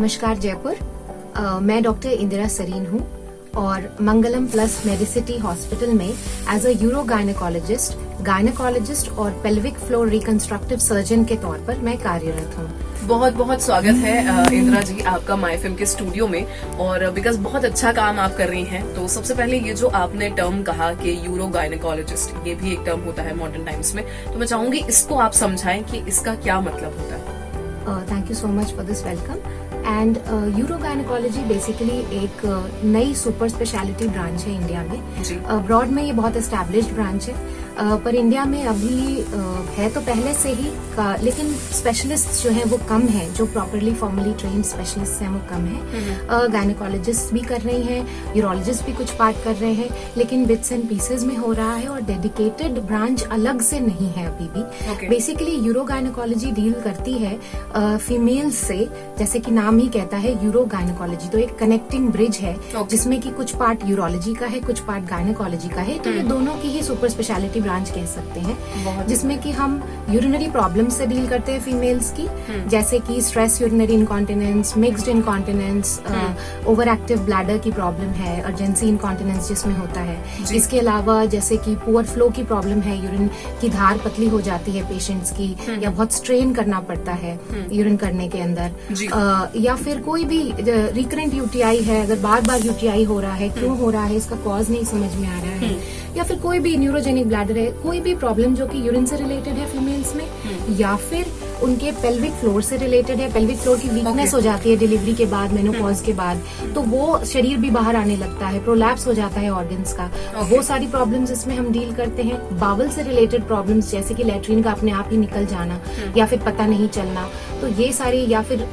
नमस्कार जयपुर। मैं डॉक्टर इंदिरा सरीन हूँ और मंगलम प्लस मेडिसिटी हॉस्पिटल में एज अ यूरो गायनेकोलॉजिस्ट और पेल्विक फ्लोर रिकंस्ट्रक्टिव सर्जन के तौर पर मैं कार्यरत हूँ। बहुत बहुत स्वागत है इंदिरा जी आपका माय फिल्म के स्टूडियो में। और बिकॉज बहुत अच्छा काम आप कर रही हैं, तो सबसे पहले ये जो आपने टर्म कहा कि यूरो गायनेकोलॉजिस्ट, ये भी एक टर्म होता है मॉडर्न टाइम्स में, तो मैं चाहूंगी इसको आप समझाएं कि इसका क्या मतलब होता है। Thank you so much for this welcome. And euro gynaecology basically एक नई सुपर स्पेशलिटी ब्रांच है इंडिया में। अब्रॉड में ये बहुत एस्टैब्लिश्ड ब्रांच है, पर इंडिया में अभी है तो पहले से ही लेकिन स्पेशलिस्ट जो है वो कम है, जो प्रॉपरली फॉर्मली ट्रेन्ड स्पेशलिस्ट हैं वो कम है। गायनेकोलॉजिस्ट भी कर रही हैं, यूरोलॉजिस्ट भी कुछ पार्ट कर रहे हैं, लेकिन बिट्स एंड पीसेज में हो रहा है और डेडिकेटेड ब्रांच अलग से नहीं है अभी भी। बेसिकली यूरो गायनेकोलॉजी डील करती है फीमेल्स से, जैसे कि नाम ही कहता है यूरो गायनेकोलॉजी, तो एक कनेक्टिंग ब्रिज है जिसमें कि कुछ पार्ट यूरोलॉजी का है, कुछ पार्ट गायनेकोलॉजी का है। तो ये दोनों की ही सुपर स्पेशलिटी ब्रांच कह सकते हैं, जिसमें कि हम यूरिनरी प्रॉब्लम से डील करते हैं फीमेल्स की, जैसे कि stress urinary incontinence, mixed incontinence, over active bladder की प्रॉब्लम है, अर्जेंसी इनकॉन्टिनेंस जिसमें होता है। इसके अलावा जैसे कि पुअर फ्लो की प्रॉब्लम है, यूरिन की धार पतली हो जाती है पेशेंट्स की, या बहुत स्ट्रेन करना पड़ता है यूरिन करने के अंदर, या फिर कोई भी रिकरेंट यूटीआई है, अगर बार बार यूटीआई हो रहा है, क्यों हो रहा है इसका कॉज नहीं समझ में आ रहा है, या फिर कोई भी न्यूरोजेनिक ब्लैडर है, कोई भी प्रॉब्लम जो कि यूरिन से रिलेटेड है फीमेल्स में, या फिर उनके पेल्विक फ्लोर से रिलेटेड है, पेल्विक फ्लोर की वीकनेस हो जाती है डिलीवरी के बाद, मेनोपॉज के बाद, तो वो शरीर भी बाहर आने लगता है, प्रोलैप्स हो जाता है ऑर्गन्स का, वो सारी प्रॉब्लम्स इसमें हम डील करते हैं। बावल से रिलेटेड प्रॉब्लम्स जैसे कि लैट्रिन का अपने आप ही निकल जाना या फिर पता नहीं चलना, तो ये सारी, या फिर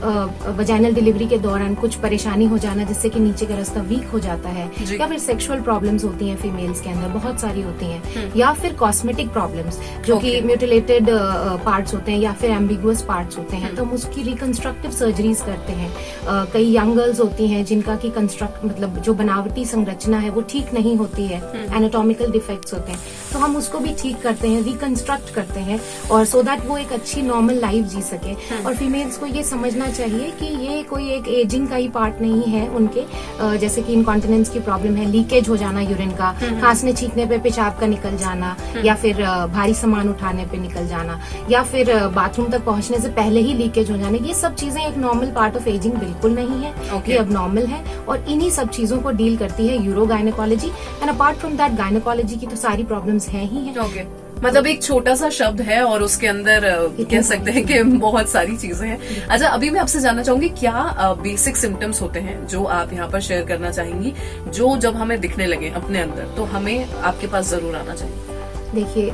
वजाइनल डिलीवरी के दौरान कुछ परेशानी हो जाना जिससे कि नीचे का रास्ता वीक हो जाता है, या फिर सेक्सुअल प्रॉब्लम्स होती हैं फीमेल्स के अंदर, बहुत सारी होती हैं, या फिर कॉस्मेटिक प्रॉब्लम्स जो कि म्यूटिलेटेड पार्ट्स होते हैं या फिर एम्बिगुअस पार्ट्स होते हैं, तो हम उसकी रिकंस्ट्रक्टिव सर्जरीज करते हैं। कई यंग गर्ल्स होती हैं जिनका की कंस्ट्रक्ट मतलब जो बनावटी संरचना है वो ठीक नहीं होती है, एनाटॉमिकल डिफेक्ट्स होते हैं, तो हम उसको भी ठीक करते हैं, रिकंस्ट्रक्ट करते हैं, और सो दैट वो एक अच्छी नॉर्मल लाइफ जी सके। और फीमेल्स को ये समझना चाहिए कि ये कोई एक एजिंग का ही पार्ट नहीं है उनके, जैसे कि इनकॉन्टिनेंस की प्रॉब्लम है, लीकेज हो जाना यूरिन का, खांसने छींकने पे पेशाब का निकल जाना, या फिर भारी सामान उठाने पे निकल जाना, या फिर बाथरूम तक पहुंचने से पहले ही लीकेज हो जाने, ये सब चीजें एक नॉर्मल पार्ट ऑफ एजिंग बिल्कुल नहीं है, ये अब नॉर्मल है, और इन्हीं सब चीजों को डील करती है euro gynaecology. And apart from that gynaecology की तो सारी प्रॉब्लम्स हैं ही है। मतलब एक छोटा सा शब्द है और उसके अंदर कह सकते हैं कि बहुत सारी चीजें हैं। अच्छा, अभी मैं आपसे जानना चाहूंगी क्या बेसिक सिम्टम्स होते हैं जो आप यहाँ पर शेयर करना चाहेंगी, जो जब हमें दिखने लगे अपने अंदर तो हमें आपके पास जरूर आना चाहिए। देखिए,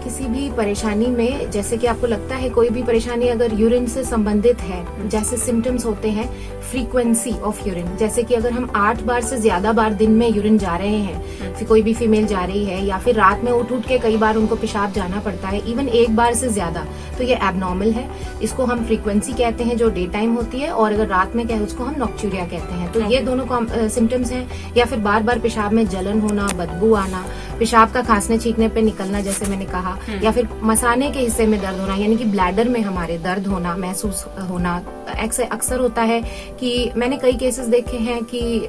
किसी भी परेशानी में, जैसे कि आपको लगता है कोई भी परेशानी अगर यूरिन से संबंधित है, जैसे सिम्टम्स होते हैं फ्रीक्वेंसी ऑफ यूरिन, जैसे कि अगर हम 8 बार से ज्यादा बार दिन में यूरिन जा रहे हैं, फिर कोई भी फीमेल जा रही है, या फिर रात में उठ के कई बार उनको पेशाब जाना पड़ता है, इवन एक बार से ज्यादा, तो ये एबनॉर्मल है। इसको हम फ्रीक्वेंसी कहते हैं जो डे टाइम होती है, और अगर रात में कहे उसको हम नॉक्चूरिया कहते हैं। तो ये दोनों सिम्टम्स हैं। या फिर बार बार पेशाब में जलन होना, बदबू आना, पेशाब का खांसने छींकने पे निकलना जैसे मैंने कहा, या फिर मसाने के हिस्से में दर्द होना, यानी कि ब्लैडर में हमारे दर्द होना, महसूस होना अक्सर होता है। कि मैंने कई केसेस देखे हैं कि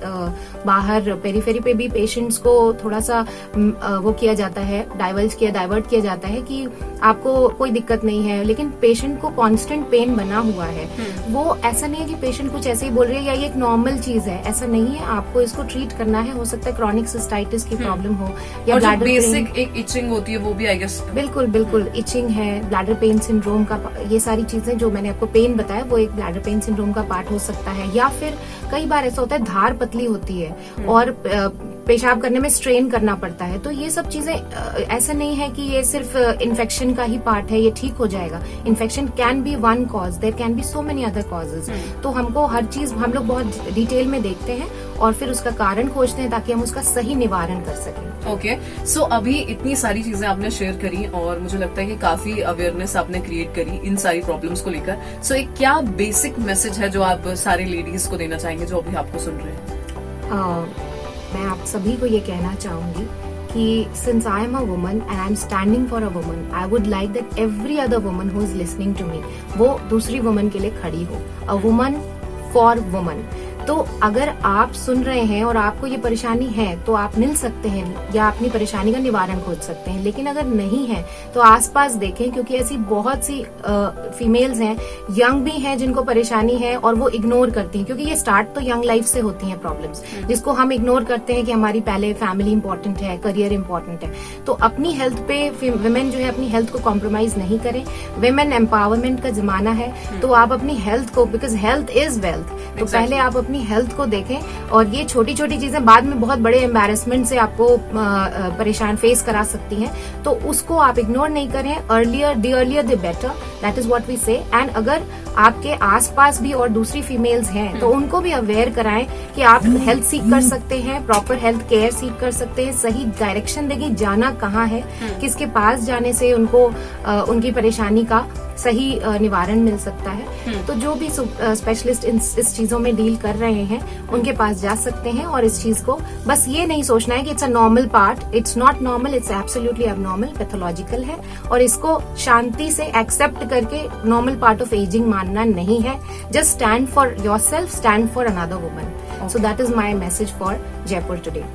बाहर पेरीफेरी पे भी पेशेंट्स को थोड़ा सा वो किया जाता है, डाइवर्ट किया जाता है कि आपको कोई दिक्कत नहीं है, लेकिन पेशेंट को कांस्टेंट पेन बना हुआ है। वो ऐसा नहीं है कि पेशेंट कुछ ऐसे ही बोल रही है या ये एक नॉर्मल चीज है, ऐसा नहीं है, आपको इसको ट्रीट करना है। हो सकता है क्रॉनिक सिस्टाइटिस की प्रॉब्लम हो, या ब्लैडर बेसिक एक इचिंग होती है वो भी आई गेस। बिल्कुल इचिंग है, ब्लैडर पेन सिंड्रोम का, ये सारी चीजें जो मैंने आपको पेन बताया वो एक ब्लैडर पेन सिंड्रोम का पार्ट हो सकता है। या फिर कई बार ऐसा होता है धार पतली होती है और पेशाब करने में स्ट्रेन करना पड़ता है, तो ये सब चीजें ऐसा नहीं है कि ये सिर्फ इन्फेक्शन का ही पार्ट है, ये ठीक हो जाएगा। Infection can be one cause, there can be so many other causes. तो हमको हर चीज हम लोग बहुत डिटेल में देखते हैं और फिर उसका कारण खोजते हैं ताकि हम उसका सही निवारण कर सकें। ओके, सो अभी इतनी सारी चीजें आपने शेयर करी और मुझे लगता है कि काफी अवेयरनेस आपने क्रिएट करी इन सारी प्रॉब्लम्स को लेकर। सो एक क्या बेसिक मैसेज है जो आप सारे लेडीज को देना चाहेंगे जो अभी आपको सुन रहे हैं? मैं आप सभी को ये कहना चाहूंगी कि since I am a woman and I am standing for a woman, I would like that every other woman who is listening to me वो दूसरी woman के लिए खड़ी हो। A woman for woman. तो अगर आप सुन रहे हैं और आपको ये परेशानी है तो आप मिल सकते हैं या अपनी परेशानी का निवारण खोज सकते हैं। लेकिन अगर नहीं है तो आसपास देखें, क्योंकि ऐसी बहुत सी फीमेल्स हैं, यंग भी हैं, जिनको परेशानी है और वो इग्नोर करती हैं, क्योंकि ये स्टार्ट तो यंग लाइफ से होती हैं प्रॉब्लम्स, जिसको हम इग्नोर करते हैं कि हमारी पहले फैमिली इंपॉर्टेंट है, करियर इंपॉर्टेंट है। तो अपनी हेल्थ पे वुमेन जो है अपनी हेल्थ को कॉम्प्रोमाइज नहीं करें। वुमेन एम्पावरमेंट का जमाना है, तो आप अपनी हेल्थ को, बिकॉज हेल्थ इज वेल्थ, तो पहले आप अपनी हेल्थ को देखें। और ये छोटी छोटी चीजें बाद में बहुत बड़े एम्बैरेसमेंट से आपको परेशान फेस करा सकती हैं, तो उसको आप इग्नोर नहीं करें। The earlier the better, that is what we say. And अगर आपके आसपास भी और दूसरी फीमेल्स हैं तो उनको भी अवेयर कराएं कि आप हेल्थ सीख कर सकते हैं, प्रॉपर हेल्थ केयर सीख कर सकते हैं, सही डायरेक्शन देंगे जाना कहाँ है, किसके पास जाने से उनको उनकी परेशानी का सही निवारण मिल सकता है। तो जो भी स्पेशलिस्ट इस चीजों में डील कर रहे हैं उनके पास जा सकते हैं। और इस चीज को बस ये नहीं सोचना है कि it's a normal part, it's not normal, it's absolutely abnormal, pathological है। और इसको शांति से एक्सेप्ट करके नॉर्मल पार्ट ऑफ एजिंग मानना नहीं है। Just stand for yourself, stand for another woman. So that is my message for Jaipur today.